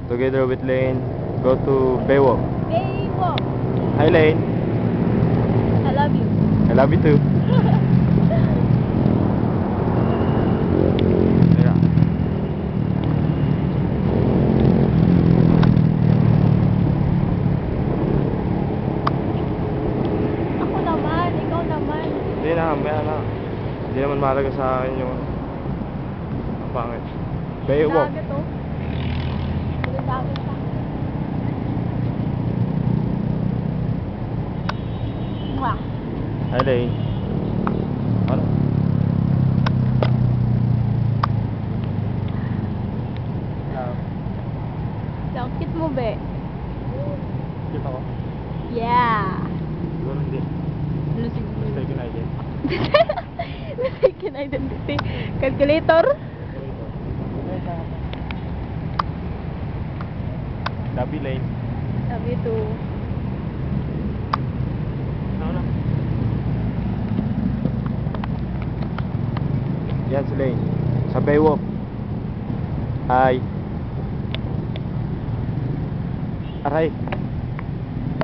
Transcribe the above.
Together with Lane, go to Baywalk. Baywalk. Hi Lane. I love you. I love you too. Yeah. Ako naman, ikaw naman. Hindi na, maya na. Hindi naman mahalaga sa akin yung ang pangit. Baywalk. Dagat to. Dagat pa. Mwah. Hi Lane. Ano? Ang cute mo, be. Kita ko? Yeah. Siguro hindi. Ano siguro? Mistaken ID. Mistaken identity. Calculator? Dabi Lane. Sabi ito. Ano? Yan si Lane. Sa Baywalk. Hi. Aray.